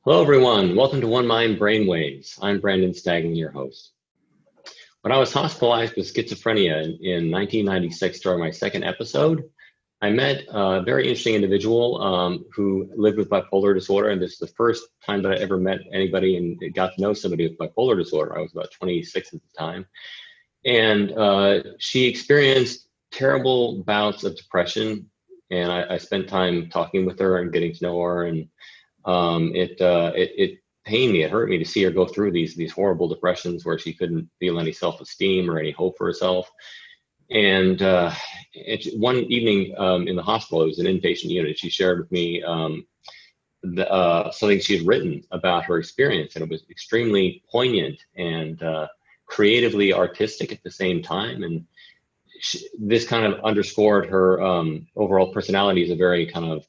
Hello, everyone. Welcome to One Mind Brainwaves. I'm Brandon Stagnan, your host. When I was hospitalized with schizophrenia in 1996 during my second episode, I met a very interesting individual who lived with bipolar disorder. And this is the first time that I ever met anybody and got to know somebody with bipolar disorder. I was about 26 at the time. And she experienced terrible bouts of depression. And I spent time talking with her and getting to know her. And it pained me. It hurt me to see her go through these horrible depressions where she couldn't feel any self-esteem or any hope for herself. And one evening in the hospital, it was an inpatient unit. She shared with me something she had written about her experience, and it was extremely poignant and creatively artistic at the same time. And this kind of underscored her overall personality as a very kind of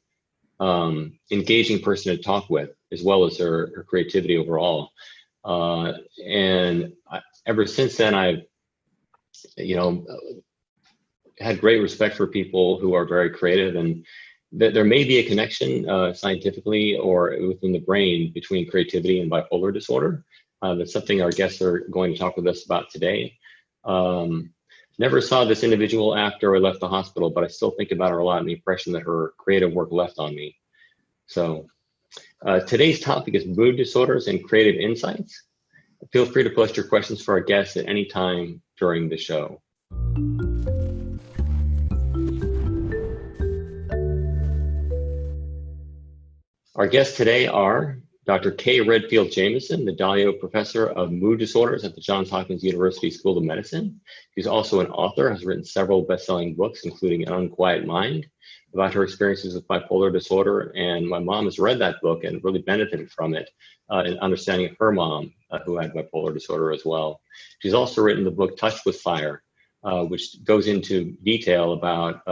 engaging person to talk with, as well as her creativity overall. Ever since then, I've, had great respect for people who are very creative, and there may be a connection scientifically or within the brain between creativity and bipolar disorder. That's something our guests are going to talk with us about today. Never saw this individual after I left the hospital, but I still think about her a lot and the impression that her creative work left on me. So today's topic is mood disorders and creative insights. Feel free to post your questions for our guests at any time during the show. Our guests today are Dr. K. Redfield Jamison, the Dalio Professor of Mood Disorders at the Johns Hopkins University School of Medicine. She's also an author, has written several best-selling books, including An Unquiet Mind, about her experiences with bipolar disorder. And my mom has read that book and really benefited from it in understanding her mom, who had bipolar disorder as well. She's also written the book Touched with Fire, which goes into detail about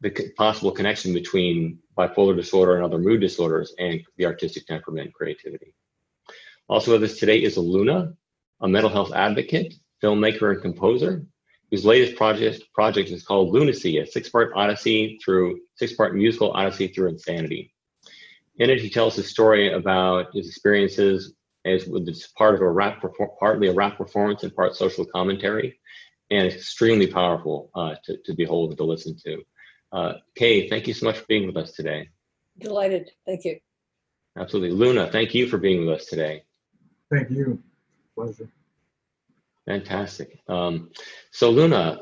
the possible connection between bipolar disorder and other mood disorders and the artistic temperament and creativity. Also with us today is Luna, a mental health advocate, filmmaker, and composer, whose latest project is called Lunacy, a six-part musical odyssey through insanity. In it, he tells his story about his experiences as it's partly a rap performance and part social commentary, and it's extremely powerful to behold and to listen to. Kay, thank you so much for being with us today. Delighted. Thank you. Absolutely. Luna, thank you for being with us today. Thank you. Pleasure. Fantastic. So Luna,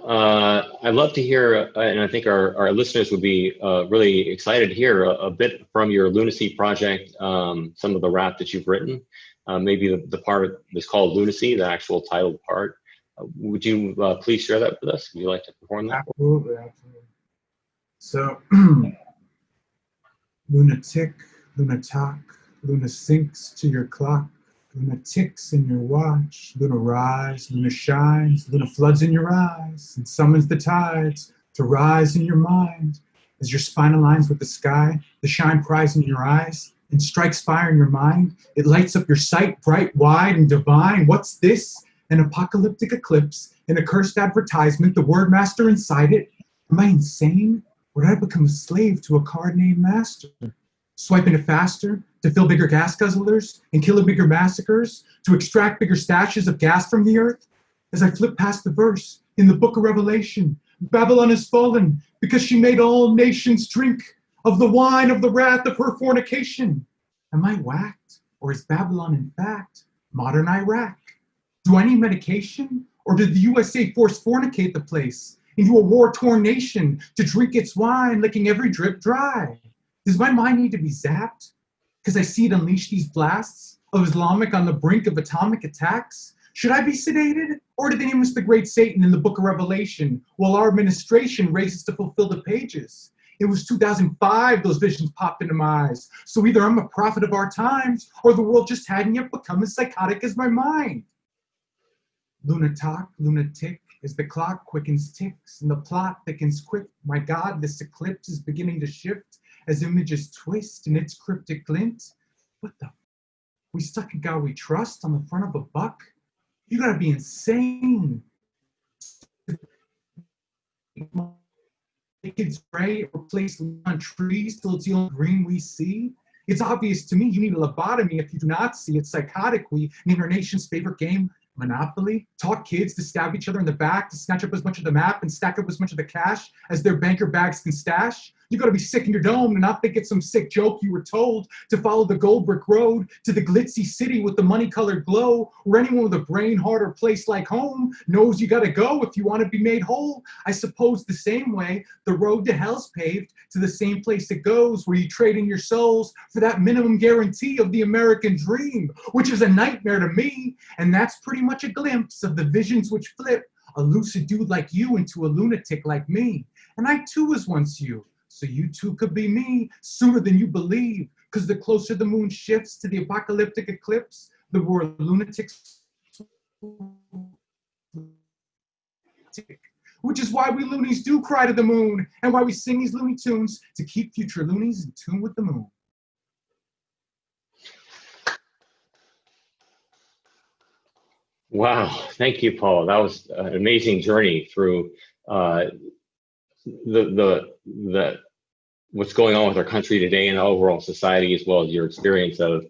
I'd love to hear, and I think our listeners would be really excited to hear a bit from your Lunacy project, some of the rap that you've written, maybe the part that's called Lunacy, the actual titled part. Would you please share that with us? Would you like to perform that? Absolutely. So, Luna tick, Luna talk, Luna sinks to your clock, Luna ticks in your watch, Luna rise, Luna shines, Luna floods in your eyes, and summons the tides to rise in your mind. As your spine aligns with the sky, the shine cries in your eyes, and strikes fire in your mind. It lights up your sight, bright, wide, and divine. What's this? An apocalyptic eclipse, an accursed advertisement, the word master inside it. Am I insane? Or did I become a slave to a card named Master? Swiping it faster, to fill bigger gas guzzlers and kill bigger massacres, to extract bigger stashes of gas from the earth? As I flip past the verse in the book of Revelation, Babylon has fallen because she made all nations drink of the wine of the wrath of her fornication. Am I whacked? Or is Babylon in fact modern Iraq? Do I need medication? Or did the USA force fornicate the place into a war-torn nation to drink its wine, licking every drip dry? Does my mind need to be zapped? Because I see it unleash these blasts of Islamic on the brink of atomic attacks? Should I be sedated? Or did they name us the great Satan in the book of Revelation while our administration races to fulfill the pages? It was 2005 those visions popped into my eyes. So either I'm a prophet of our times or the world just hadn't yet become as psychotic as my mind. Luna talk, Luna tick, as the clock quickens ticks and the plot thickens quick. My God, this eclipse is beginning to shift as images twist in its cryptic glint. What the? We stuck a God we trust on the front of a buck? You gotta be insane. Kids spray or place on trees till it's the only green we see. It's obvious to me you need a lobotomy if you do not see it. Psychotic, we name our nation's favorite game Monopoly. Taught kids to stab each other in the back, to snatch up as much of the map and stack up as much of the cash as their banker bags can stash. You gotta be sick in your dome to not think it's some sick joke you were told to follow the gold brick road to the glitzy city with the money-colored glow, where anyone with a brain, heart, or place like home knows you gotta go if you want to be made whole. I suppose the same way the road to hell's paved to the same place it goes, where you trade in your souls for that minimum guarantee of the American dream, which is a nightmare to me. And that's pretty much a glimpse of the visions which flip a lucid dude like you into a lunatic like me. And I too was once you. So you too could be me sooner than you believe, because the closer the moon shifts to the apocalyptic eclipse, the more lunatics, which is why we loonies do cry to the moon, and why we sing these loony tunes to keep future loonies in tune with the moon. Wow, thank you, Paul. That was an amazing journey through the what's going on with our country today and overall society, as well as your experience of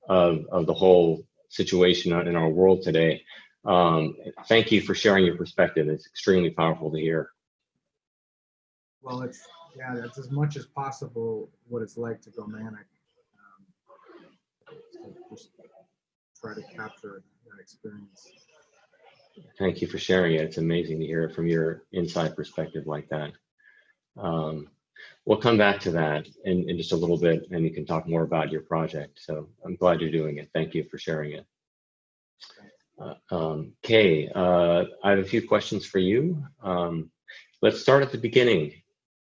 the whole situation in our world today. Thank you for sharing your perspective. It's extremely powerful to hear. Well, it's as much as possible what it's like to go manic. So just try to capture that experience. Thank you for sharing it. It's amazing to hear it from your inside perspective like that. We'll come back to that in just a little bit, and you can talk more about your project. So I'm glad you're doing it. Thank you for sharing it. Kay, I have a few questions for you. Let's start at the beginning.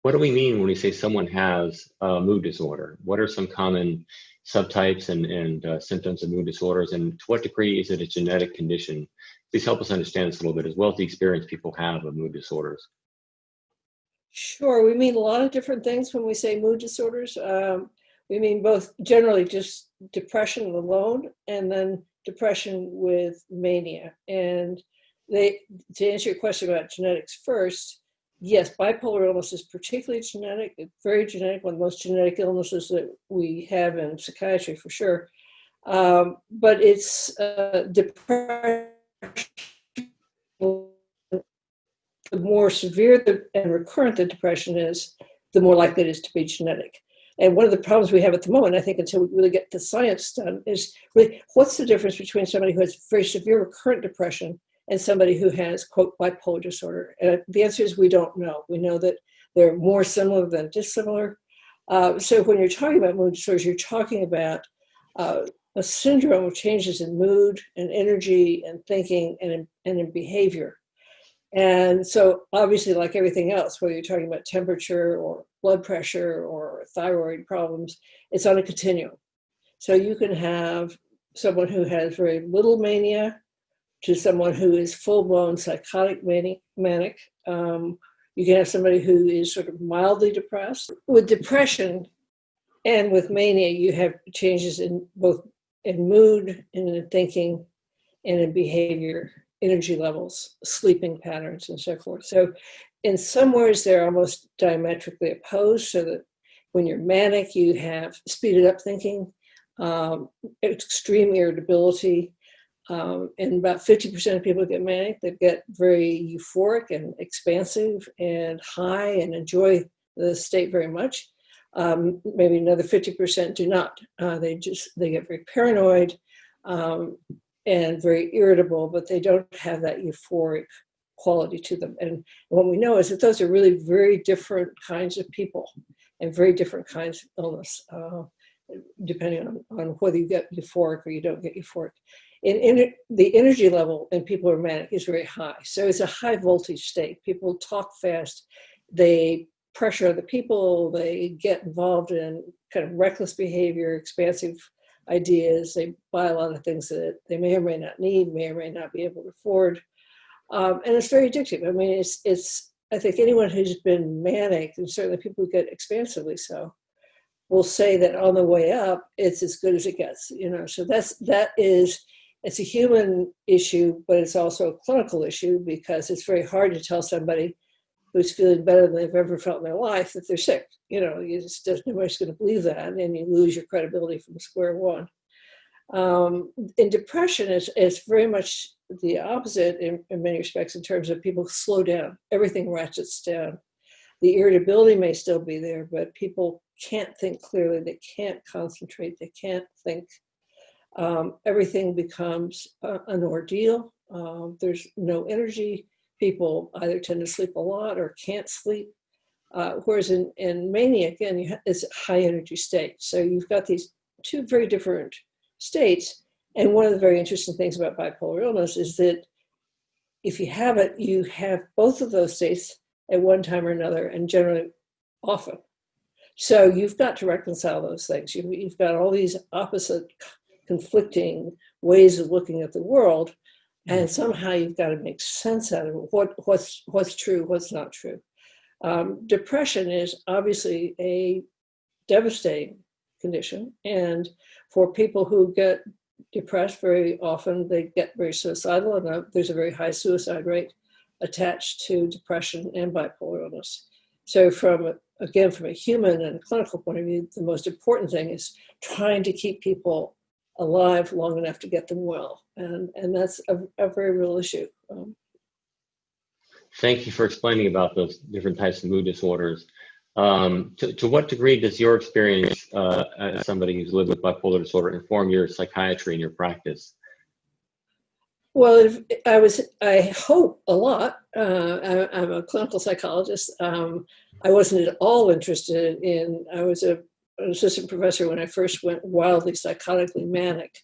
What do we mean when we say someone has a mood disorder? What are some common subtypes and symptoms of mood disorders, and to what degree is it a genetic condition? Please help us understand this a little bit, as well as the experience people have of mood disorders. Sure, we mean a lot of different things when we say mood disorders. We mean both generally just depression alone, and then depression with mania. And to answer your question about genetics first, yes, bipolar illness is particularly genetic. It's very genetic, one of the most genetic illnesses that we have in psychiatry for sure. But it's depression. The more severe and recurrent the depression is, the more likely it is to be genetic. And one of the problems we have at the moment, I think, until we really get the science done, is really what's the difference between somebody who has very severe recurrent depression and somebody who has, quote, bipolar disorder? And the answer is we don't know. We know that they're more similar than dissimilar. So when you're talking about mood disorders, you're talking about a syndrome of changes in mood and energy and thinking and in behavior. And so obviously, like everything else, whether you're talking about temperature or blood pressure or thyroid problems, it's on a continuum. So you can have someone who has very little mania to someone who is full-blown psychotic manic. You can have somebody who is sort of mildly depressed. With depression and with mania, you have changes in both in mood, in thinking, and in behavior, energy levels, sleeping patterns, and so forth. So in some ways, they're almost diametrically opposed, so that when you're manic, you have speeded up thinking, extreme irritability, and about 50% of people who get manic, they get very euphoric and expansive and high and enjoy the state very much. Maybe another 50% do not. They get very paranoid and very irritable, but they don't have that euphoric quality to them. And what we know is that those are really very different kinds of people and very different kinds of illness, depending on whether you get euphoric or you don't get euphoric. The energy level in people who are manic is very high. So it's a high voltage state. People talk fast, they pressure other people, they get involved in kind of reckless behavior, expansive ideas, they buy a lot of things that they may or may not need, may or may not be able to afford. And it's very addictive. I mean, it's I think anyone who's been manic, and certainly people who get expansively so, will say that on the way up, it's as good as it gets, So it's a human issue, but it's also a clinical issue, because it's very hard to tell somebody who's feeling better than they've ever felt in their life, that they're sick. Nobody's going to believe that, and you lose your credibility from square one. In depression, it's very much the opposite in many respects, in terms of people slow down. Everything ratchets down. The irritability may still be there, but people can't think clearly. They can't concentrate. They can't think. Everything becomes an ordeal. There's no energy. People either tend to sleep a lot or can't sleep. Whereas in mania, again, it's a high energy state. So you've got these two very different states. And one of the very interesting things about bipolar illness is that if you have it, you have both of those states at one time or another, and generally often. So you've got to reconcile those things. You've got all these opposite, conflicting ways of looking at the world, and somehow you've got to make sense out of it. What's true, what's not true. Depression is obviously a devastating condition, and for people who get depressed, very often they get very suicidal, and there's a very high suicide rate attached to depression and bipolar illness. So from a human and clinical point of view, the most important thing is trying to keep people alive long enough to get them well. And that's a very real issue. Thank you for explaining about those different types of mood disorders. To what degree does your experience as somebody who's lived with bipolar disorder inform your psychiatry and your practice? Well, I hope a lot. I'm a clinical psychologist. I wasn't at all interested in, I was an assistant professor when I first went wildly psychotically manic.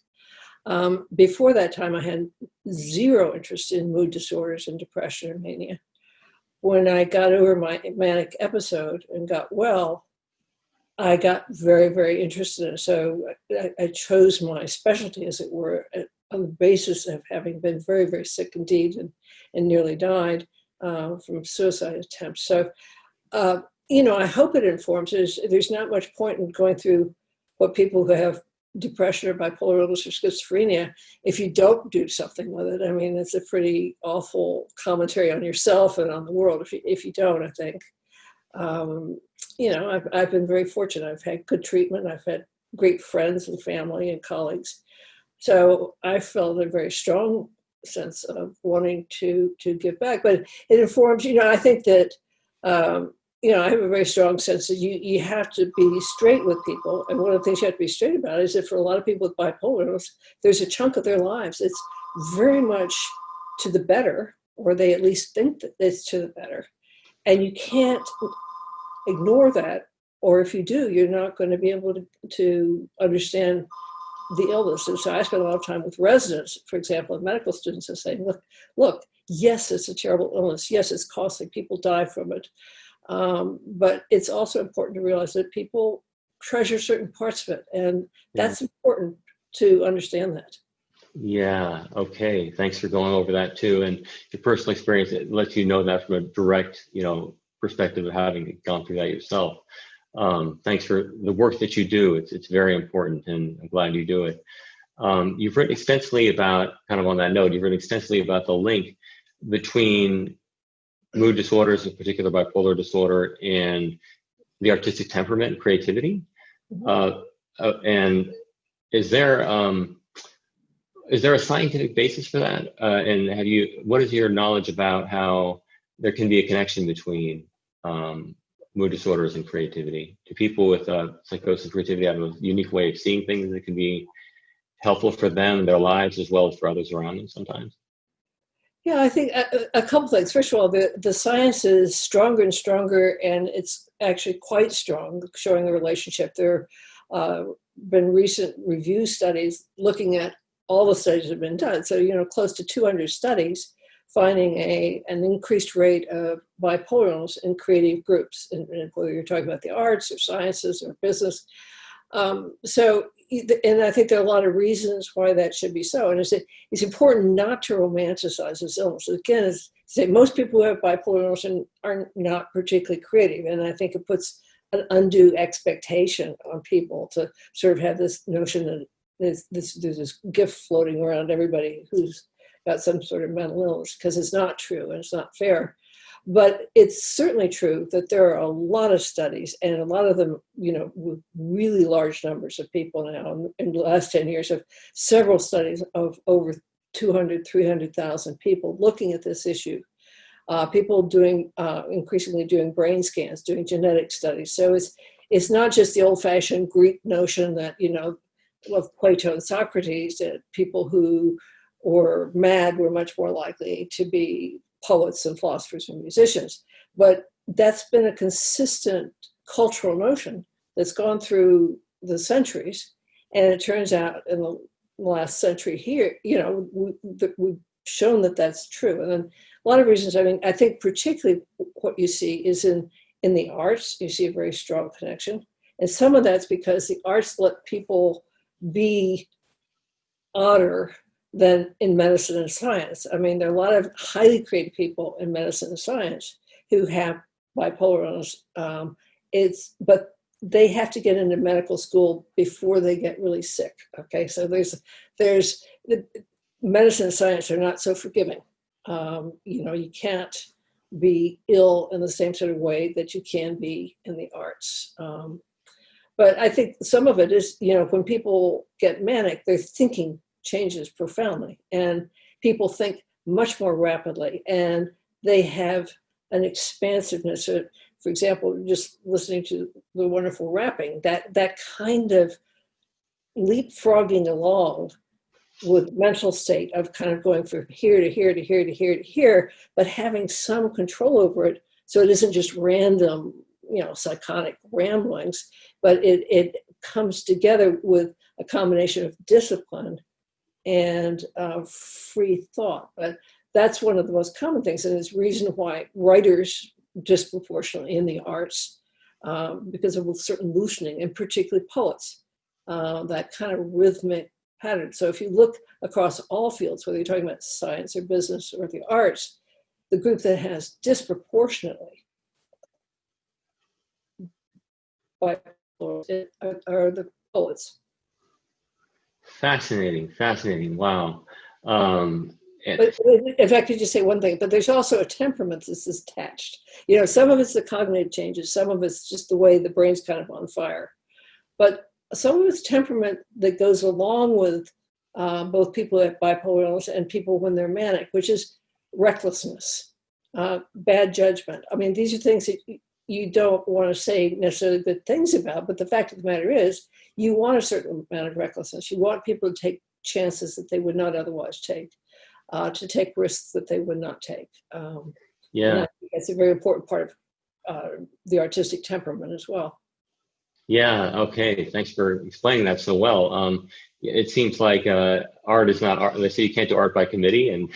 Before that time, I had zero interest in mood disorders and depression or mania. When I got over my manic episode and got well, I got very, very interested in it. So I chose my specialty, as it were, on the basis of having been very, very sick indeed and nearly died from suicide attempts. So, I hope it informs. There's not much point in going through what people who have depression or bipolar illness or schizophrenia if you don't do something with it. I mean, it's a pretty awful commentary on yourself and on the world if you don't, I think. I've been very fortunate. I've had good treatment. I've had great friends and family and colleagues. So I felt a very strong sense of wanting to give back. But it informs, I think that, I have a very strong sense that you have to be straight with people. And one of the things you have to be straight about is that for a lot of people with bipolar illness, there's a chunk of their lives it's very much to the better, or they at least think that it's to the better. And you can't ignore that, or if you do, you're not going to be able to understand the illness. And so I spend a lot of time with residents, for example, and medical students, and saying, look, yes, it's a terrible illness. Yes, it's costly. People die from it. But it's also important to realize that people treasure certain parts of it. And that's important to understand that. Yeah. Okay. Thanks for going over that too. And your personal experience, it lets you know that from a direct, perspective of having gone through that yourself. Thanks for the work that you do. It's very important, and I'm glad you do it. You've written extensively about, kind of on that note, you've written extensively about the link between mood disorders, in particular bipolar disorder, and the artistic temperament and creativity. And is there a scientific basis for that? And what is your knowledge about how there can be a connection between mood disorders and creativity? Do people with psychosis and creativity have a unique way of seeing things that can be helpful for them in their lives as well as for others around them sometimes? Yeah, I think a couple things. First of all, the science is stronger and stronger, and it's actually quite strong, showing the relationship. There have been recent review studies looking at all the studies that have been done. So, close to 200 studies finding an increased rate of bipolar illness in creative groups, and whether you're talking about the arts or sciences or business. And I think there are a lot of reasons why that should be so. And it's important not to romanticize this illness. Again, most people who have bipolar illness are not particularly creative. And I think it puts an undue expectation on people to sort of have this notion that there's this gift floating around everybody who's got some sort of mental illness, because it's not true and it's not fair. But it's certainly true that there are a lot of studies, and a lot of them, with really large numbers of people now. In the last 10 years, of several studies of over 200, 300,000 people looking at this issue. People doing increasingly doing brain scans, doing genetic studies. So it's not just the old-fashioned Greek notion that of Plato and Socrates, that people who were mad were much more likely to be poets and philosophers and musicians. But that's been a consistent cultural notion that's gone through the centuries. And it turns out in the last century here, we've shown that that's true. And then a lot of reasons, I think particularly what you see is in the arts, you see a very strong connection. And some of that's because the arts let people be odder than in medicine and science. I mean, there are a lot of highly creative people in medicine and science who have bipolar illness. But they have to get into medical school before they get really sick. Okay, so there's medicine and science are not so forgiving. You can't be ill in the same sort of way that you can be in the arts. But I think some of it is, when people get manic, their thinking changes profoundly, and people think much more rapidly, and they have an expansiveness. For example, just listening to the wonderful rapping, that kind of leapfrogging along with mental state of kind of going from here to here to here to here to here, but having some control over it, so it isn't just random, psychotic ramblings, but it comes together with a combination of discipline and free thought. But that's one of the most common things, and it's reason why writers disproportionately in the arts, because of a certain loosening, and particularly poets, that kind of rhythmic pattern. So if you look across all fields, whether you're talking about science or business or the arts, the group that has disproportionately bipolar are the poets. Fascinating. Wow. But if I could just say one thing, but there's also a temperament that's attached. Some of it's the cognitive changes, some of it's just the way the brain's kind of on fire. But some of it's temperament that goes along with both people at bipolar illness and people when they're manic, which is recklessness, bad judgment. I mean, these are things that you don't want to say necessarily good things about, but the fact of the matter is, you want a certain amount of recklessness. You want people to take chances that they would not otherwise take, to take risks that they would not take. And I think that's a very important part of the artistic temperament as well. Yeah, okay. Thanks for explaining that so well. It seems like art is not art. They say you can't do art by committee, and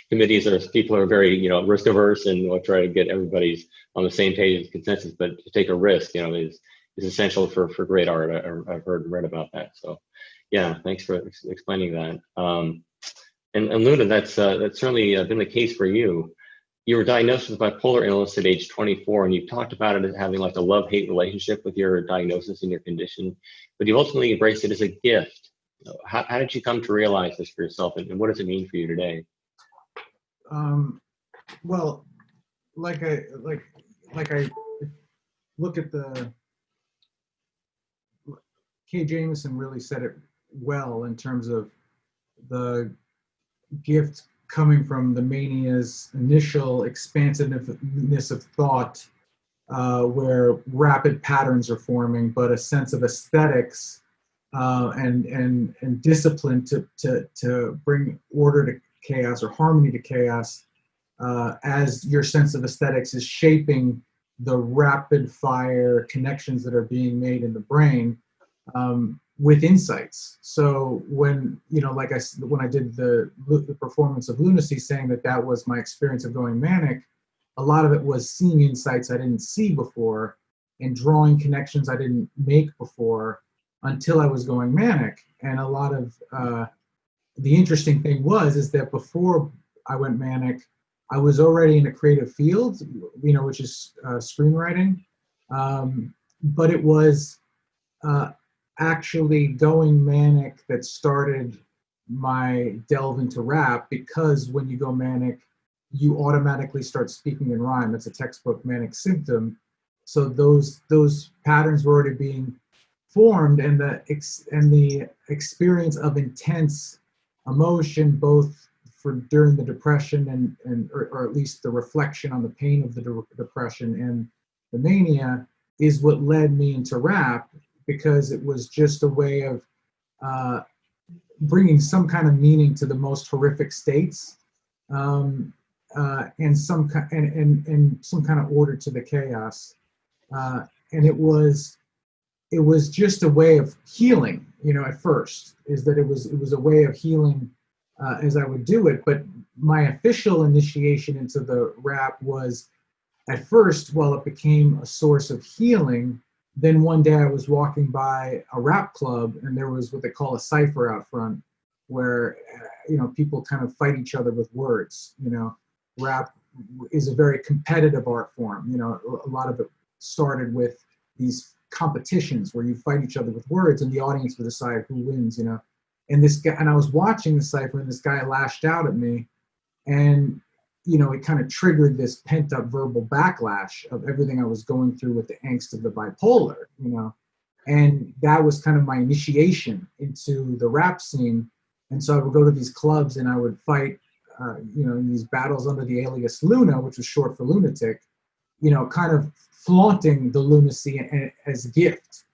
committees are people are very, risk averse, and will try to get everybody's on the same page of consensus. But to take a risk, is essential for great art. I've heard and read about that. So, yeah, thanks for explaining that. And Luna, that's certainly been the case for you. You were diagnosed with bipolar illness at age 24, and you've talked about it as having like a love-hate relationship with your diagnosis and your condition, but you ultimately embraced it as a gift. How did you come to realize this for yourself, and what does it mean for you today? Well, like I look at K. Jamison really said it well in terms of the gift coming from the mania's initial expansiveness of thought, where rapid patterns are forming, but a sense of aesthetics and discipline to bring order to chaos or harmony to chaos, as your sense of aesthetics is shaping the rapid fire connections that are being made in the brain, with insights. So when I did the performance of Lunacy, saying that was my experience of going manic, a lot of it was seeing insights I didn't see before and drawing connections I didn't make before until I was going manic. And a lot of the interesting thing is that before I went manic, I was already in a creative field, which is screenwriting, but it was actually going manic that started my delve into rap, because when you go manic, you automatically start speaking in rhyme. It's a textbook manic symptom. So those patterns were already being formed, and the experience of intense emotion, both for during the depression or at least the reflection on the pain of the depression and the mania, is what led me into rap, because it was just a way of bringing some kind of meaning to the most horrific states, and some kind of order to the chaos. And it was just a way of healing. At first, is that it was a way of healing as I would do it. But my official initiation into the rap was, at first, while it became a source of healing, then one day I was walking by a rap club, and there was what they call a cipher out front, where people kind of fight each other with words. Rap is a very competitive art form. A lot of it started with these competitions where you fight each other with words, and the audience would decide who wins. And this guy, and I was watching the cipher, and this guy lashed out at me, and it kind of triggered this pent-up verbal backlash of everything I was going through with the angst of the bipolar, and that was kind of my initiation into the rap scene. And so I would go to these clubs, and I would fight, in these battles under the alias Luna, which was short for lunatic, kind of flaunting the lunacy as a gift.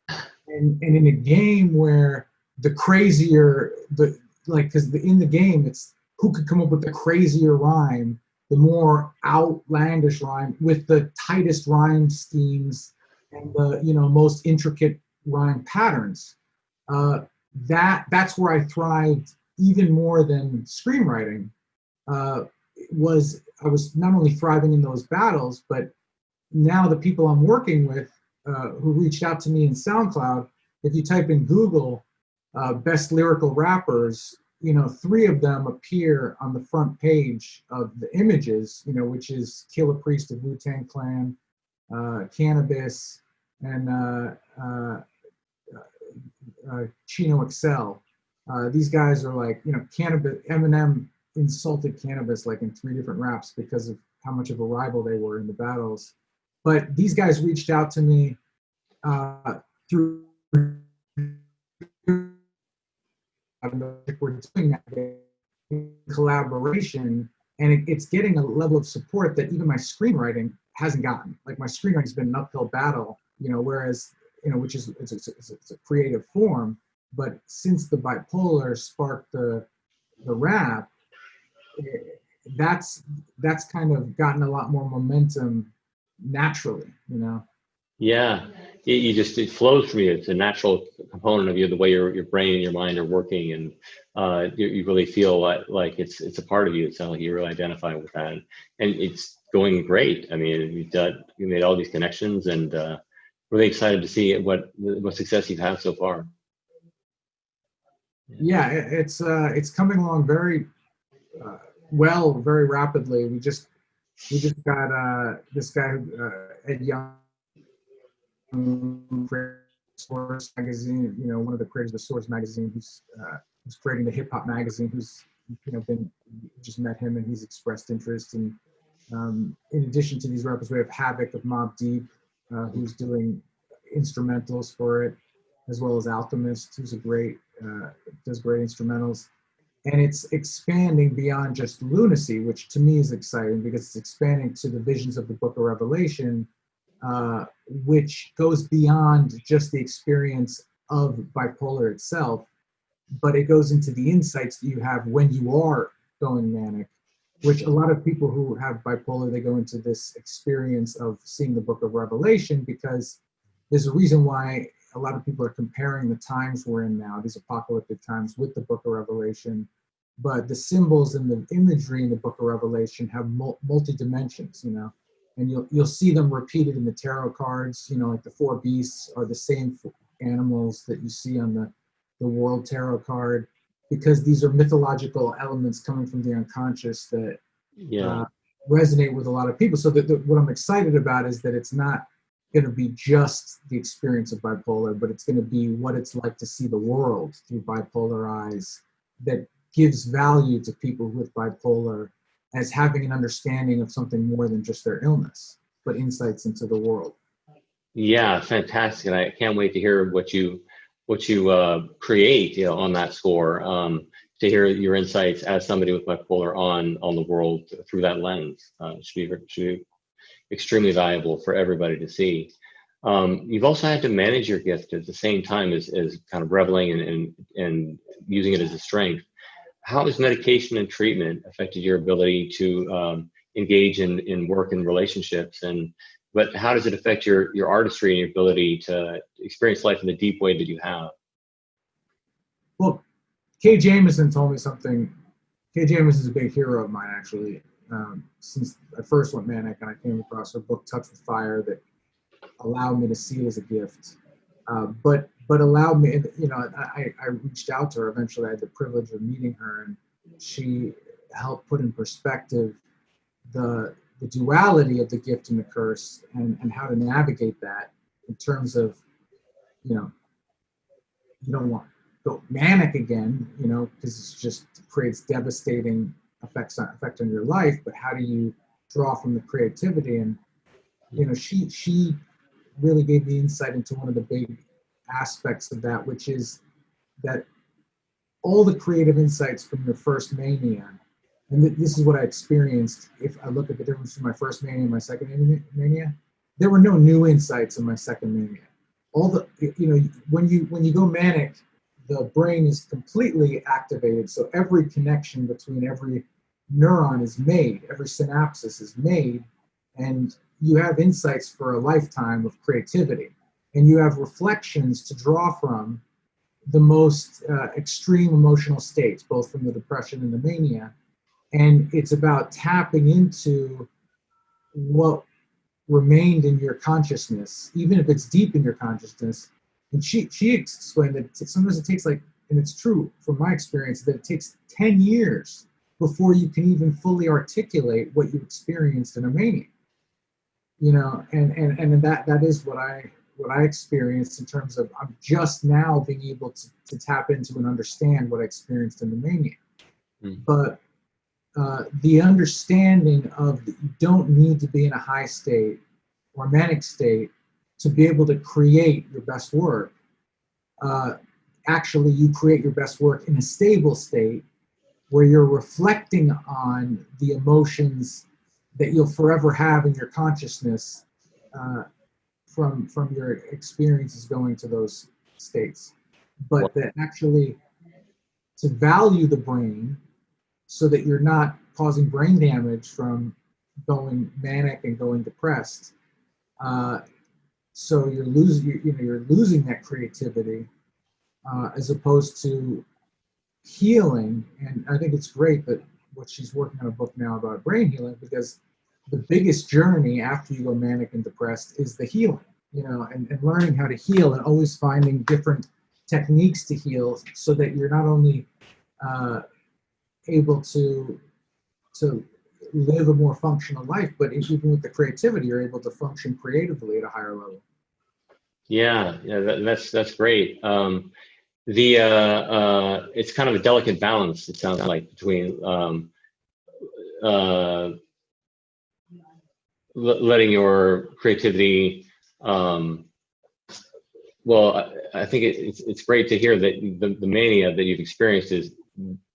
And in a game where the crazier, because in the game, it's who could come up with the crazier rhyme, the more outlandish rhyme with the tightest rhyme schemes and the most intricate rhyme patterns. That's where I thrived even more than screenwriting. I was not only thriving in those battles, but now the people I'm working with who reached out to me in SoundCloud, if you type in Google best lyrical rappers, 3 of them appear on the front page of the images, which is Killer Priest of Wu-Tang Clan, Cannabis, and Chino Excel. These guys are like, Cannabis. Eminem insulted Cannabis like in 3 different raps because of how much of a rival they were in the battles. But these guys reached out to me through. We're doing that in collaboration, and it's getting a level of support that even my screenwriting hasn't gotten. Like, my screenwriting's been an uphill battle, whereas which is it's a creative form. But since the bipolar sparked the rap, that's kind of gotten a lot more momentum naturally. Yeah, it flows from you. It's a natural component of you, the way your brain and your mind are working, and you really feel like it's a part of you. It sounds like you really identify with that, and it's going great. I mean, you made all these connections, and really excited to see what success you've had so far. Yeah, it's coming along very well, very rapidly. We just got this guy Ed Young, Source magazine, one of the creators of Source magazine, who's creating the hip hop magazine, who's just met him, and he's expressed interest. And in addition to these rappers, we have Havoc of Mobb Deep, who's doing instrumentals for it, as well as Alchemist, who's does great instrumentals. And it's expanding beyond just lunacy, which to me is exciting because it's expanding to the visions of the Book of Revelation, which goes beyond just the experience of bipolar itself, but it goes into the insights that you have when you are going manic, which a lot of people who have bipolar, they go into this experience of seeing the Book of Revelation because there's a reason why a lot of people are comparing the times we're in now, these apocalyptic times, with the Book of Revelation. But the symbols and the imagery in the Book of Revelation have multi-dimensions, and you'll see them repeated in the tarot cards, like the 4 beasts are the same animals that you see on the World Tarot card, because these are mythological elements coming from the unconscious that resonate with a lot of people. So what I'm excited about is that it's not going to be just the experience of bipolar, but it's going to be what it's like to see the world through bipolar eyes that gives value to people with bipolar as having an understanding of something more than just their illness, but insights into the world. Yeah, fantastic. And I can't wait to hear what you create, on that score. To hear your insights as somebody with bipolar on the world through that lens. Should be extremely valuable for everybody to see. You've also had to manage your gift at the same time as kind of reveling and using it as a strength. How has medication and treatment affected your ability to engage in work and relationships? But how does it affect your artistry and your ability to experience life in the deep way that you have? Well, Kay Jamison told me something. Kay Jamison is a big hero of mine, actually. Since I first went manic and I came across her book, Touch with Fire, that allowed me to see it as a gift. But allowed me, I reached out to her. Eventually, I had the privilege of meeting her, and she helped put in perspective the duality of the gift and the curse, and how to navigate that in terms of, you don't want to go manic again, because it's just creates devastating effect on your life. But how do you draw from the creativity? And she really gave me insight into one of the big aspects of that, which is that all the creative insights from your first mania, and this is what I experienced. If I look at the difference between my first mania and my second mania, there were no new insights in my second mania. All the, when you go manic, the brain is completely activated. So every connection between every neuron is made, every synapses is made, and you have insights for a lifetime of creativity. And you have reflections to draw from the most extreme emotional states, both from the depression and the mania. And it's about tapping into what remained in your consciousness, even if it's deep in your consciousness. And she explained that sometimes it takes and it's true from my experience, that it takes 10 years before you can even fully articulate what you experienced in a mania. And that is what I experienced in terms of I'm just now being able to tap into and understand what I experienced in the mania. But the understanding of that you don't need to be in a high state or manic state to be able to create your best work. Actually, you create your best work in a stable state where you're reflecting on the emotions that you'll forever have in your consciousness from your experiences going to those states. But that actually to value the brain so that you're not causing brain damage from going manic and going depressed. So you're losing that creativity as opposed to healing. And I think it's great that what she's working on a book now about brain healing, because the biggest journey after you go manic and depressed is the healing, and learning how to heal and always finding different techniques to heal so that you're not only able to live a more functional life, but even with the creativity, you're able to function creatively at a higher level. Yeah, that's great. It's kind of a delicate balance, it sounds like, between letting your creativity. Well, I think it's great to hear that the mania that you've experienced is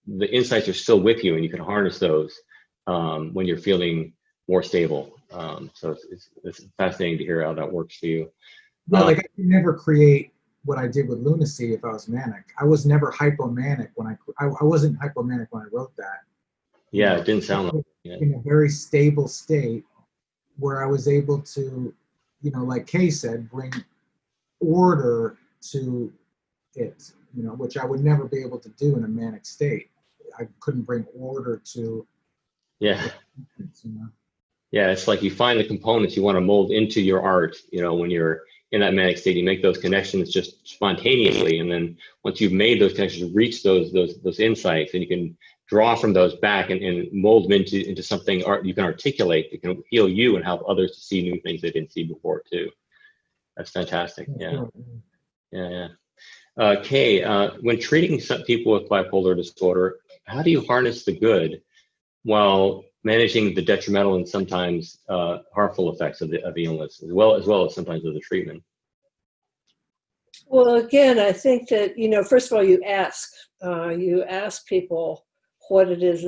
the insights are still with you, and you can harness those when you're feeling more stable. So it's fascinating to hear how that works for you. Yeah, I could never create what I did with Lunacy if I was manic. I was never hypomanic when I wasn't hypomanic when I wrote that. Yeah, it didn't sound like it. In a very stable state where I was able to, like Kay said, bring order to it, which I would never be able to do in a manic state. I couldn't bring order to. Yeah. Yeah, it's like you find the components you want to mold into your art, when you're in that manic state, you make those connections just spontaneously. And then once you've made those connections, reach those insights, and you can draw from those back and mold them into something you can articulate, that can heal you and help others to see new things they didn't see before too. That's fantastic. Yeah. Kay, when treating some people with bipolar disorder, how do you harness the good while managing the detrimental and sometimes harmful effects of the illness, as well as sometimes of the treatment? Well, again, I think that, first of all, you ask people what it is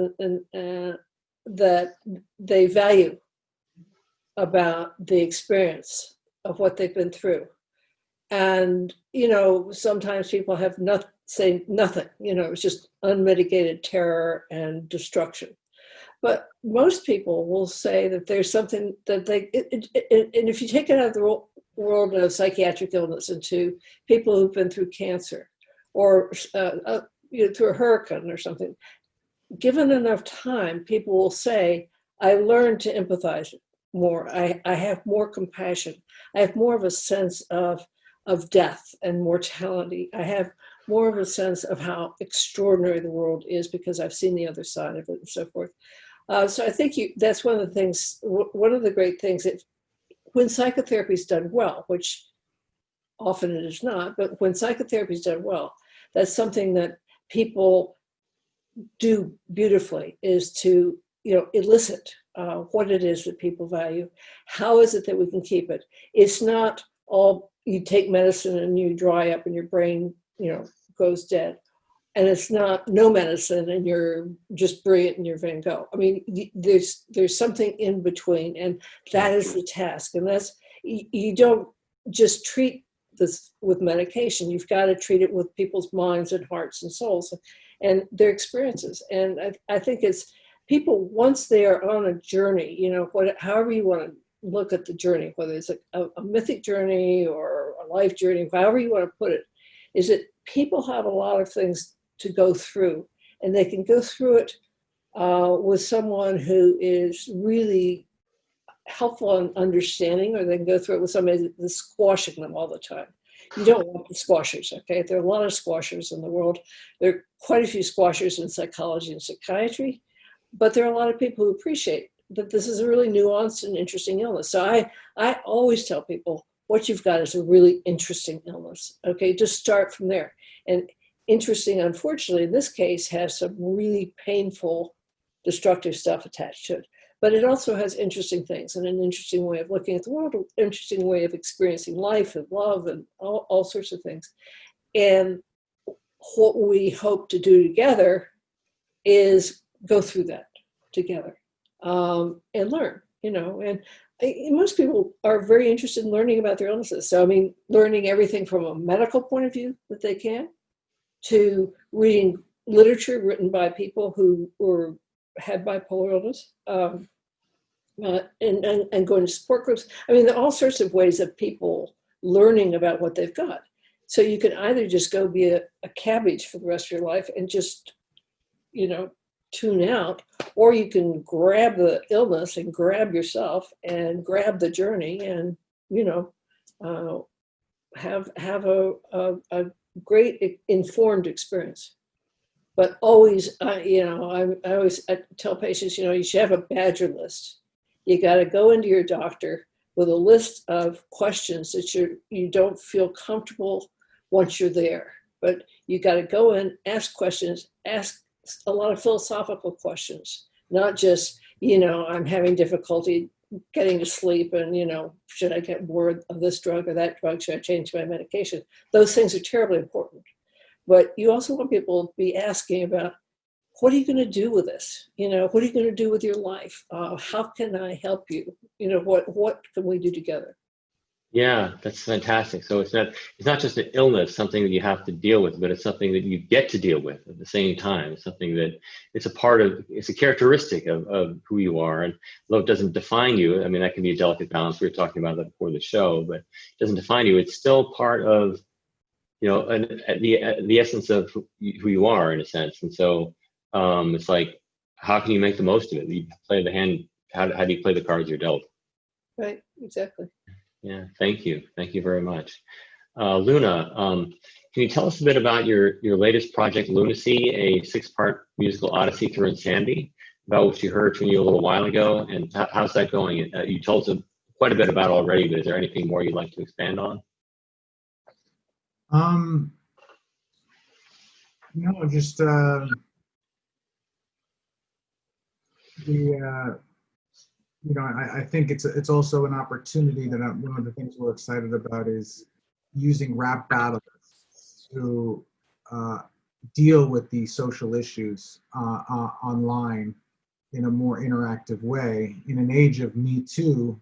that they value about the experience of what they've been through. And, sometimes people have say nothing, it's just unmitigated terror and destruction. But most people will say that there's something that and if you take it out of the world of psychiatric illness into people who've been through cancer or through a hurricane or something, given enough time, people will say, I learned to empathize more. I have more compassion. I have more of a sense of death and mortality. I have more of a sense of how extraordinary the world is because I've seen the other side of it and so forth. So I think that's one of the things, one of the great things that when psychotherapy is done well, which often it is not, but when psychotherapy is done well, that's something that people do beautifully, is to elicit what it is that people value. How is it that we can keep it? It's not all you take medicine and you dry up and your brain goes dead. And it's not no medicine and you're just brilliant and you're Van Gogh. I mean, there's something in between, and that is the task. And that's, you don't just treat this with medication. You've got to treat it with people's minds and hearts and souls and their experiences. And I think it's people, once they are on a journey, however you want to look at the journey, whether it's a mythic journey or a life journey, however you want to put it, is that people have a lot of things to go through, and they can go through it with someone who is really helpful and understanding, or they can go through it with somebody that's squashing them all the time. You don't want the squashers, okay? There are a lot of squashers in the world. There are quite a few squashers in psychology and psychiatry, but there are a lot of people who appreciate that this is a really nuanced and interesting illness. So I always tell people, what you've got is a really interesting illness, okay? Just start from there. And interesting, unfortunately, in this case, has some really painful, destructive stuff attached to it. But it also has interesting things and an interesting way of looking at the world, an interesting way of experiencing life and love and all sorts of things. And what we hope to do together is go through that together and learn, and most people are very interested in learning about their illnesses. So, learning everything from a medical point of view that they can, to reading literature written by people who had bipolar illness, and going to support groups. There are all sorts of ways of people learning about what they've got. So you can either just go be a cabbage for the rest of your life and just, tune out, or you can grab the illness and grab yourself and grab the journey and, have a great informed experience. But always, I always tell patients, you should have a badger list. You got to go into your doctor with a list of questions that you don't feel comfortable once you're there. But you got to go in, ask questions, ask a lot of philosophical questions, not just, I'm having difficulty getting to sleep and, should I get more of this drug or that drug? Should I change my medication? Those things are terribly important. But you also want people to be asking about, what are you going to do with this? What are you going to do with your life? How can I help you? What can we do together? Yeah, that's fantastic. So it's not just an illness, something that you have to deal with, but it's something that you get to deal with at the same time. It's something that it's a characteristic of who you are. And though it doesn't define you, that can be a delicate balance. We were talking about that before the show, but it doesn't define you. It's still part of, the essence of who you are, in a sense. And so it's like, how can you make the most of it? You play the hand. How do you play the cards you're dealt? Right, exactly. Yeah, thank you. Thank you very much. Luna, can you tell us a bit about your latest project, Lunacy, a 6-part musical odyssey through insanity, about which you heard from you a little while ago, and how's that going? You told us quite a bit about it already, but is there anything more you'd like to expand on? No, just I think it's also an opportunity that one of the things we're excited about is using rap battles to deal with the social issues online in a more interactive way in an age of Me Too,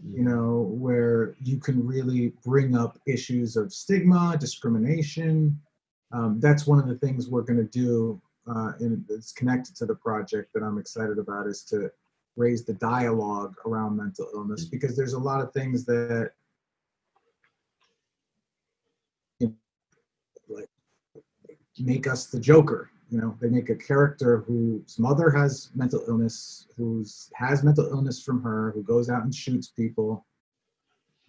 where you can really bring up issues of stigma, discrimination. That's one of the things we're going to do, and it's connected to the project that I'm excited about, is to raise the dialogue around mental illness, because there's a lot of things that like make us the Joker. They make a character whose mother has mental illness, has mental illness from her, who goes out and shoots people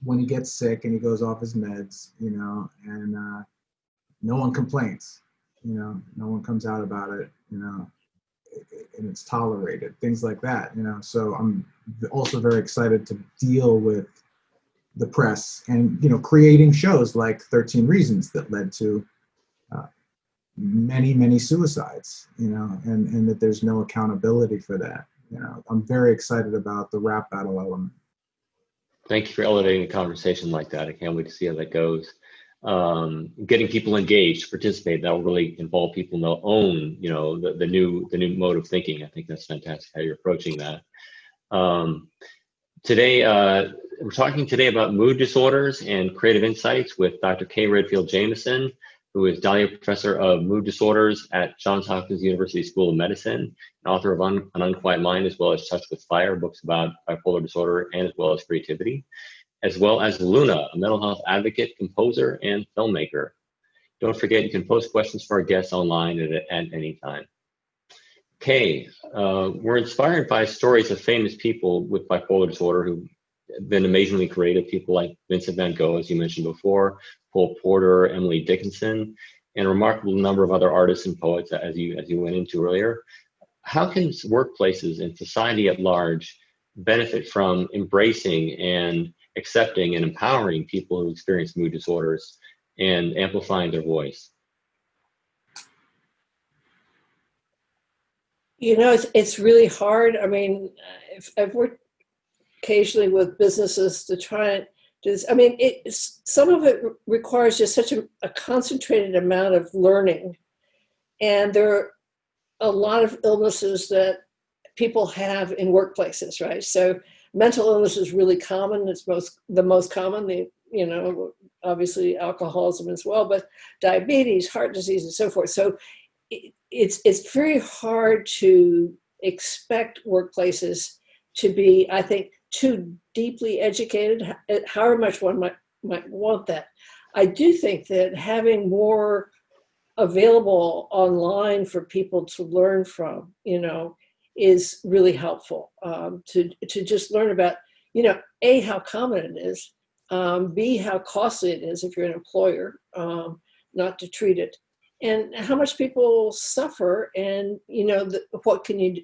when he gets sick and he goes off his meds, and no one complains, no one comes out about it, and it's tolerated, things like that, So I'm also very excited to deal with the press and, creating shows like 13 Reasons that led to many suicides, and that there's no accountability for that. I'm very excited about the rap battle element. Thank you for elevating a conversation like that. I can't wait to see how that goes. Getting people engaged, participate, that will really involve people to own, the new mode of thinking. I think that's fantastic how you're approaching that. Today, we're talking today about mood disorders and creative insights with Dr. K. Redfield Jamison, who is Dahlia Professor of Mood Disorders at Johns Hopkins University School of Medicine, and author of An Unquiet Mind, as well as Touched with Fire, books about bipolar disorder and as well as creativity, as well as Luna, a mental health advocate, composer, and filmmaker. Don't forget, you can post questions for our guests online at any time. Kay, we're inspired by stories of famous people with bipolar disorder who've been amazingly creative, people like Vincent van Gogh, as you mentioned before, Cole Porter, Emily Dickinson, and a remarkable number of other artists and poets, as you went into earlier. How can workplaces and society at large benefit from embracing and accepting and empowering people who experience mood disorders and amplifying their voice? It's really hard. I mean, I've worked occasionally with businesses to try and do this. I mean, some of it requires just such a concentrated amount of learning. And there are a lot of illnesses that people have in workplaces, right? So mental illness is really common. It's the most common, obviously alcoholism as well, but diabetes, heart disease, and so forth. So it's very hard to expect workplaces to be, I think, too deeply educated, however much one might want that. I do think that having more available online for people to learn from, is really helpful, to just learn about, A, how common it is, B, how costly it is if you're an employer, not to treat it, and how much people suffer, and what can you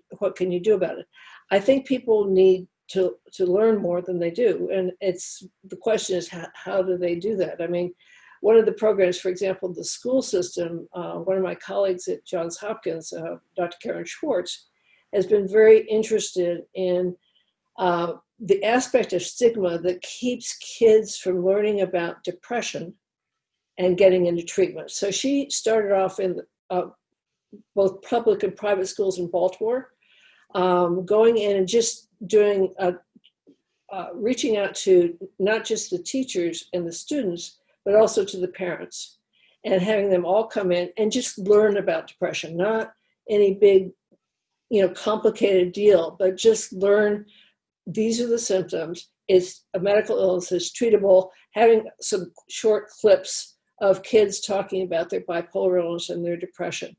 do about it. I think people need to learn more than they do, and the question is how do they do that? I mean, one of the programs, for example, the school system, one of my colleagues at Johns Hopkins, Dr. Karen Schwartz, has been very interested in the aspect of stigma that keeps kids from learning about depression and getting into treatment. So she started off in both public and private schools in Baltimore, going in and just doing, reaching out to not just the teachers and the students, but also to the parents, and having them all come in and just learn about depression, not any big, complicated deal, but just learn these are the symptoms. It's a medical illness, it's treatable, having some short clips of kids talking about their bipolar illness and their depression.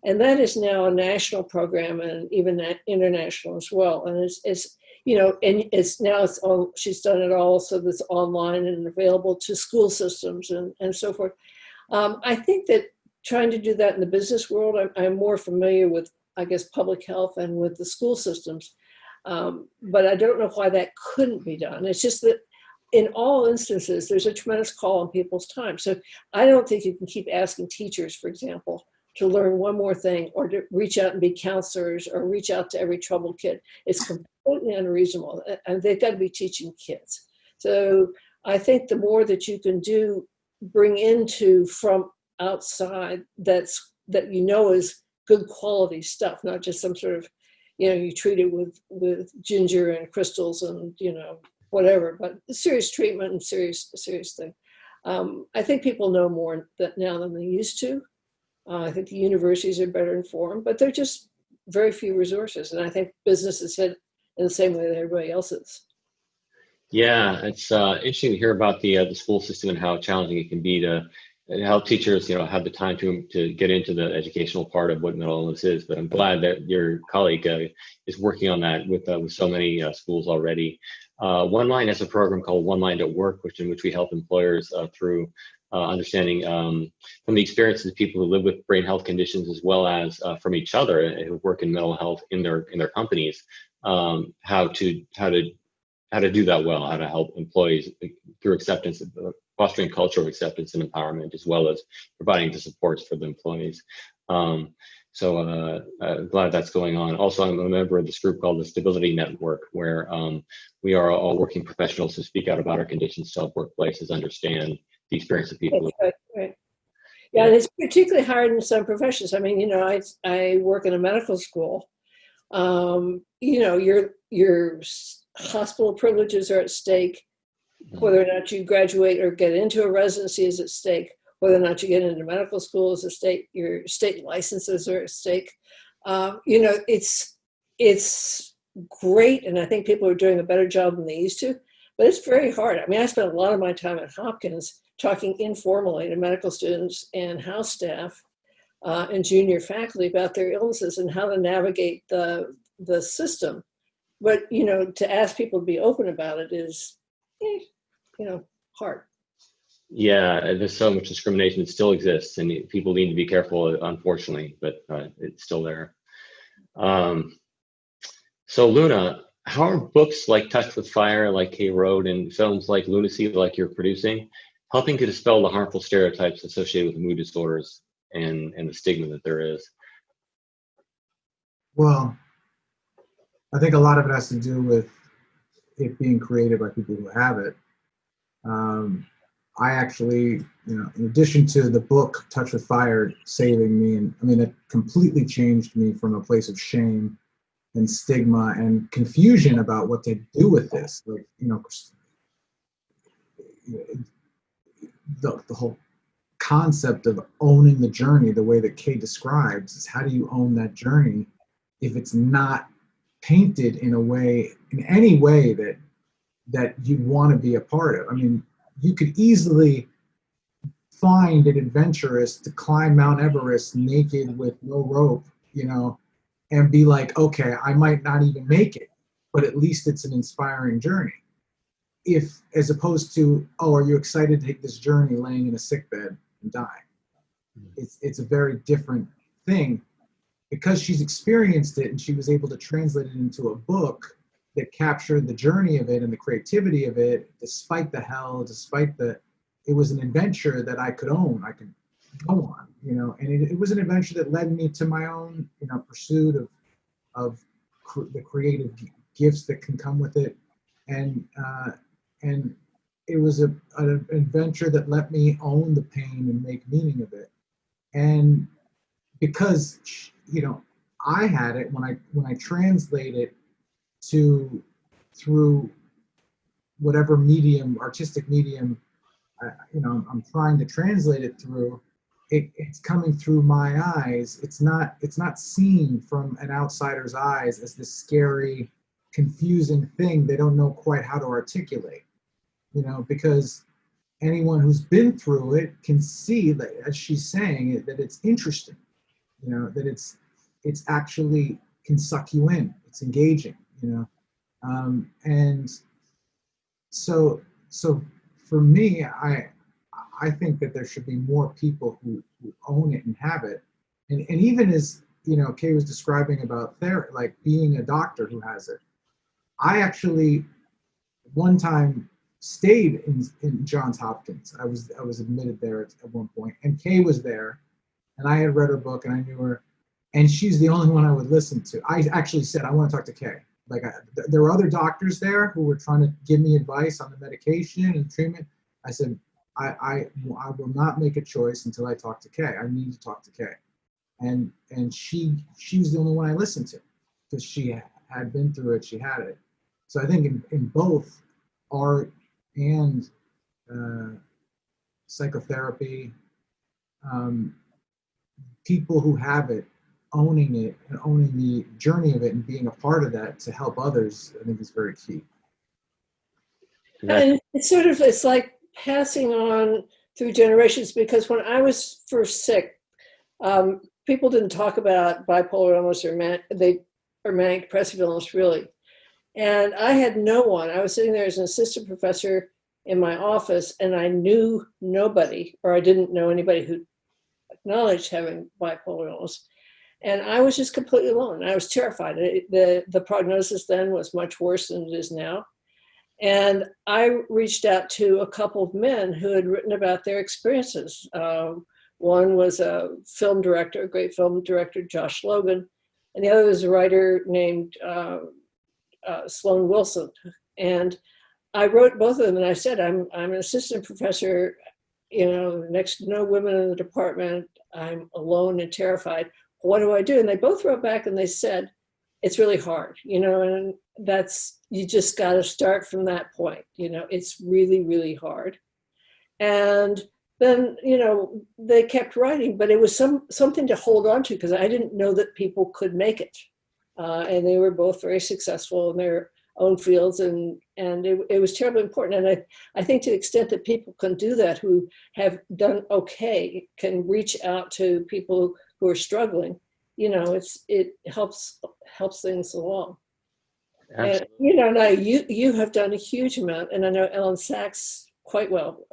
And that is now a national program and even international as well. And she's done it all so that's online and available to school systems and so forth. I think that trying to do that in the business world, I'm more familiar with, I guess, public health and with the school systems. But I don't know why that couldn't be done. It's just that in all instances, there's a tremendous call on people's time. So I don't think you can keep asking teachers, for example, to learn one more thing or to reach out and be counselors or reach out to every troubled kid is completely unreasonable. And they've got to be teaching kids. So I think the more that you can do, bring into from outside that is good quality stuff, not just some sort of, you treat it with ginger and crystals and, whatever, but serious treatment and serious thing. I think people know more now than they used to. I think the universities are better informed, but they're just very few resources. And I think business is hit in the same way that everybody else is. Yeah, it's interesting to hear about the school system and how challenging it can be to help teachers, have the time to get into the educational part of what mental illness is. But I'm glad that your colleague is working on that with so many schools already. One Line has a program called One Line at Work, in which we help employers through understanding from the experiences of people who live with brain health conditions, as well as from each other who work in mental health in their companies, how to do that well, how to help employees through acceptance, fostering culture of acceptance and empowerment, as well as providing the supports for the employees. So glad that's going on. Also, I'm a member of this group called the Stability Network, where we are all working professionals who speak out about our conditions to help workplaces understand the experience of people. Right. Yeah, and it's particularly hard in some professions. I mean, I work in a medical school. Your hospital privileges are at stake. Whether or not you graduate or get into a residency is at stake. Whether or not you get into medical school is at stake. Your state licenses are at stake. It's great, and I think people are doing a better job than they used to. But it's very hard. I mean, I spent a lot of my time at Hopkins talking informally to medical students and house staff and junior faculty about their illnesses and how to navigate the system. But, to ask people to be open about it is, hard. Yeah, there's so much discrimination that still exists, and people need to be careful, unfortunately, but it's still there. So Luna, how are books like Touched with Fire, like Kay wrote, and films like Lunacy, like you're producing, helping to dispel the harmful stereotypes associated with mood disorders and the stigma that there is? Well, I think a lot of it has to do with it being created by people who have it. I actually, in addition to the book Touch with Fire saving me, and I mean, it completely changed me from a place of shame and stigma and confusion about what to do with this. Like, the whole concept of owning the journey, the way that Kay describes, is how do you own that journey if it's not painted in any way that you'd want to be a part of. I mean, you could easily find an adventurous to climb Mount Everest naked with no rope, and be like, okay, I might not even make it, but at least it's an inspiring journey. As opposed to, oh, are you excited to take this journey laying in a sickbed and dying? It's a very different thing. Because she's experienced it and she was able to translate it into a book that captured the journey of it and the creativity of it, despite the hell, it was an adventure that I could own, I could go on, and it was an adventure that led me to my own, pursuit of the creative gifts that can come with it. And it was an adventure that let me own the pain and make meaning of it. And because, I had it when I translate it through whatever artistic medium, I'm trying to translate it through. It's coming through my eyes. It's not seen from an outsider's eyes as this scary, confusing thing they don't know quite how to articulate. Because anyone who's been through it can see that, as she's saying, that it's interesting. That it's actually can suck you in. It's engaging, and so for me, I think that there should be more people who own it and have it, and even as Kay was describing about like being a doctor who has it. I actually one time stayed in Johns Hopkins. I was admitted there at one point, and Kay was there. And I had read her book and I knew her. And she's the only one I would listen to. I actually said, I want to talk to Kay. Like, there were other doctors there who were trying to give me advice on the medication and treatment. I said, I will not make a choice until I talk to Kay. I need to talk to Kay. And she was the only one I listened to because she had been through it. She had it. So I think in both art and psychotherapy, people who have it, owning it and owning the journey of it and being a part of that to help others, I think is very key. And it's like passing on through generations, because when I was first sick, people didn't talk about bipolar illness or manic depressive illness, really. And I had no one. I was sitting there as an assistant professor in my office, and I knew nobody, or I didn't know anybody who acknowledged having bipolar illness. And I was just completely alone. I was terrified. The prognosis then was much worse than it is now. And I reached out to a couple of men who had written about their experiences. One was a film director, a great film director, Josh Logan, and the other was a writer named Sloan Wilson. And I wrote both of them, and I said, I'm an assistant professor, next to no women in the department. I'm alone and terrified. What do I do? And they both wrote back and they said, it's really hard, and you just got to start from that point. It's really, really hard. And then, they kept writing, but it was something to hold on to, because I didn't know that people could make it. And they were both very successful in their own fields, and it was terribly important. And I think to the extent that people can do that, who have done okay, can reach out to people who are struggling, it helps things along. Absolutely. And, now you have done a huge amount, and I know Ellen Sachs quite well,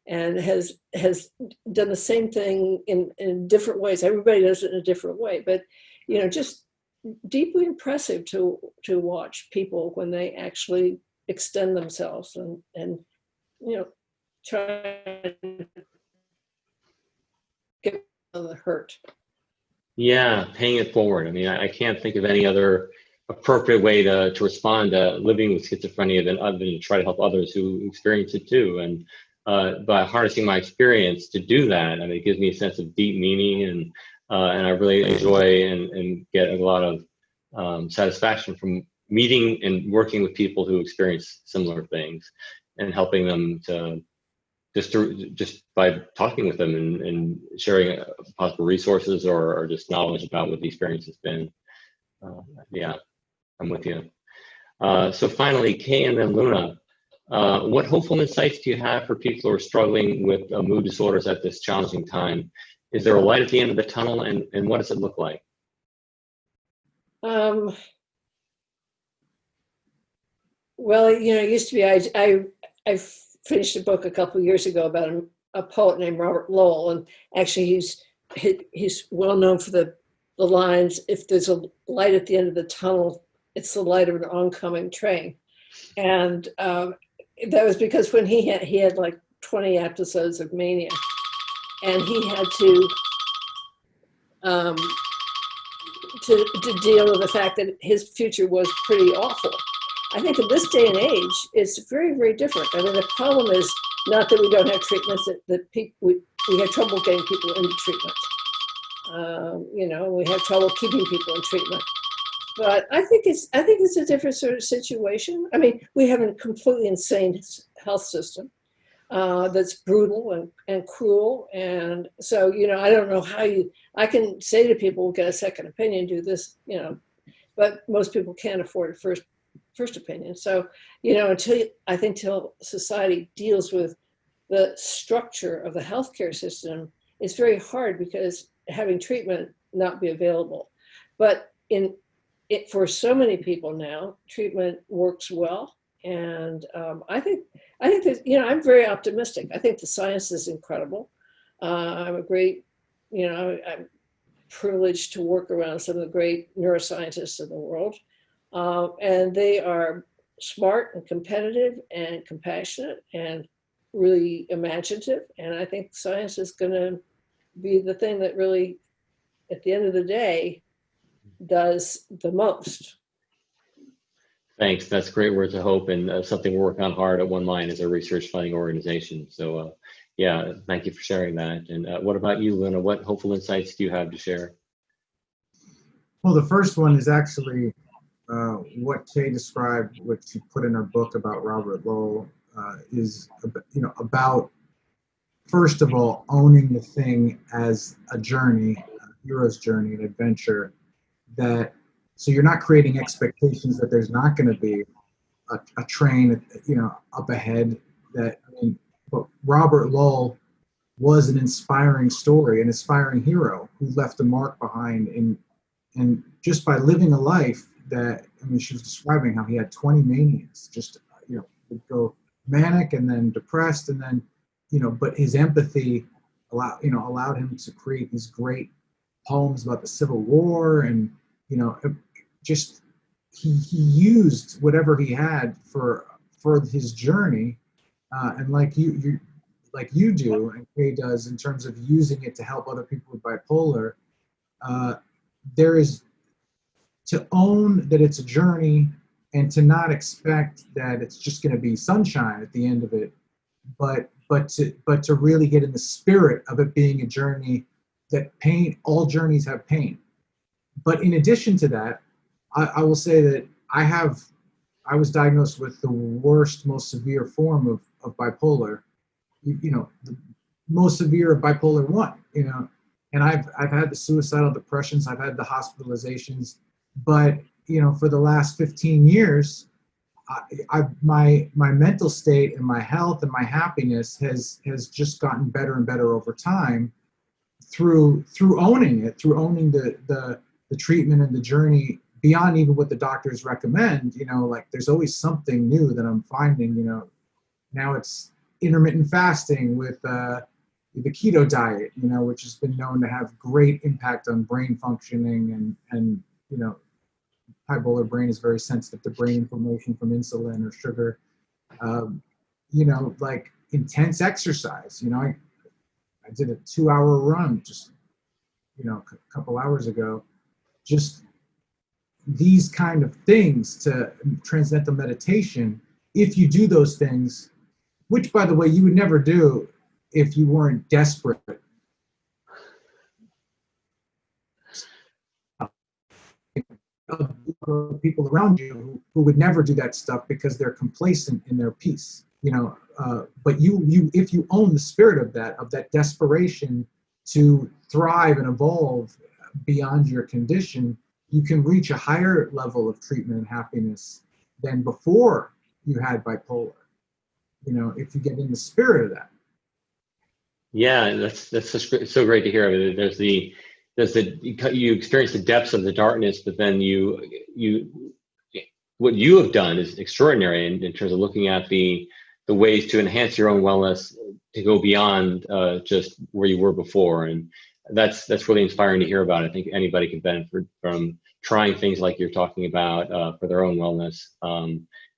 and has done the same thing in different ways. Everybody does it in a different way, but just deeply impressive to watch people when they actually extend themselves and try to get on the hurt. Yeah, paying it forward. I mean, I can't think of any other appropriate way to respond to living with schizophrenia than other than try to help others who experience it too. And by harnessing my experience to do that, I mean, it gives me a sense of deep meaning, and I really enjoy and get a lot of satisfaction from meeting and working with people who experience similar things and helping them to just by talking with them and sharing possible resources or just knowledge about what the experience has been. Yeah, I'm with you. So finally, Kay and then Luna, what hopeful insights do you have for people who are struggling with mood disorders at this challenging time? Is there a light at the end of the tunnel, and what does it look like? Well, it used to be, I finished a book a couple of years ago about a poet named Robert Lowell, and actually he's well known for the lines, if there's a light at the end of the tunnel, it's the light of an oncoming train. And that was because when he had like 20 episodes of mania, and he had to deal with the fact that his future was pretty awful. I think in this day and age, it's very, very different. I mean, the problem is not that we don't have treatments, that we have trouble getting people into treatment. We have trouble keeping people in treatment. But I think it's a different sort of situation. I mean, we have a completely insane health system that's brutal and cruel. And so, I don't know how I can say to people, get a second opinion, do this, but most people can't afford a first opinion. So, until society deals with the structure of the healthcare system, it's very hard, because having treatment not be available. But for so many people now, treatment works well. And I think that, I'm very optimistic. I think the science is incredible. I'm privileged to work around some of the great neuroscientists in the world. And they are smart and competitive and compassionate and really imaginative. And I think science is going to be the thing that really, at the end of the day, does the most. Thanks. That's great words of hope, and something we're working on hard at One Mind as a research funding organization. So yeah, thank you for sharing that. And what about you, Luna? What hopeful insights do you have to share? Well, the first one is actually what Kay described, what she put in her book about Robert Lowell, is about, first of all, owning the thing as a journey, a hero's journey, an adventure. So you're not creating expectations that there's not going to be a train, up ahead. But Robert Lowell was an inspiring story, an inspiring hero who left a mark behind and just by living a life that, she was describing how he had 20 manias, just, would go manic and then depressed and then, but his empathy allowed him to create these great poems about the Civil War. And, just, he used whatever he had for his journey. And like you do, and Kay does, in terms of using it to help other people with bipolar, there is to own that it's a journey and to not expect that it's just going to be sunshine at the end of it, but to really get in the spirit of it being a journey, that all journeys have pain. But in addition to that, I will say that I was diagnosed with the worst, most severe form of bipolar, the most severe of bipolar 1, and I've had the suicidal depressions, I've had the hospitalizations, but, for the last 15 years, my mental state and my health and my happiness has just gotten better and better over time through owning it, through owning the treatment and the journey beyond even what the doctors recommend. Like there's always something new that I'm finding. Now it's intermittent fasting with the keto diet, which has been known to have great impact on brain functioning, and bipolar brain is very sensitive to brain inflammation from insulin or sugar. Like intense exercise. I did a 2-hour run just, a couple hours ago. Just these kind of things to transcendental meditation. If you do those things, which by the way, you would never do if you weren't desperate. People around you who would never do that stuff because they're complacent in their peace, but if you own the spirit of that desperation to thrive and evolve beyond your condition, you can reach a higher level of treatment and happiness than before you had bipolar, if you get in the spirit of that. Yeah, that's so great to hear. You experience the depths of the darkness, but then what you have done is extraordinary in terms of looking at the ways to enhance your own wellness, to go beyond just where you were before. And that's really inspiring to hear about. I think anybody can benefit from trying things like you're talking about for their own wellness,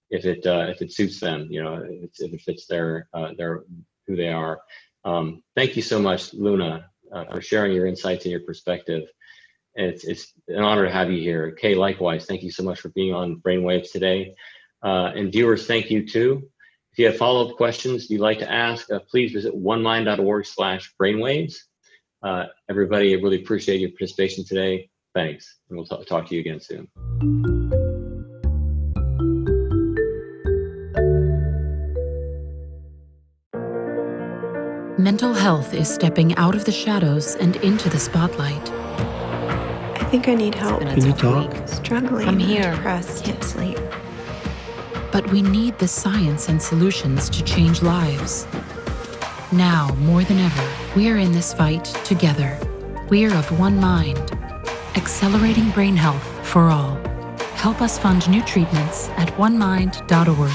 if it suits them, if it fits their who they are. Thank you so much, Luna, for sharing your insights and your perspective. It's an honor to have you here. Kay, likewise, thank you so much for being on Brainwaves today. And viewers, thank you too. If you have follow-up questions you'd like to ask, please visit onemind.org/brainwaves. Everybody, I really appreciate your participation today. Thanks, and we'll talk to you again soon. Mental health is stepping out of the shadows and into the spotlight. I think I need help. Can you talk? Struggling. I'm here. Depressed. Can't sleep. But we need the science and solutions to change lives. Now, more than ever, we are in this fight together. We are of one mind, accelerating brain health for all. Help us fund new treatments at onemind.org.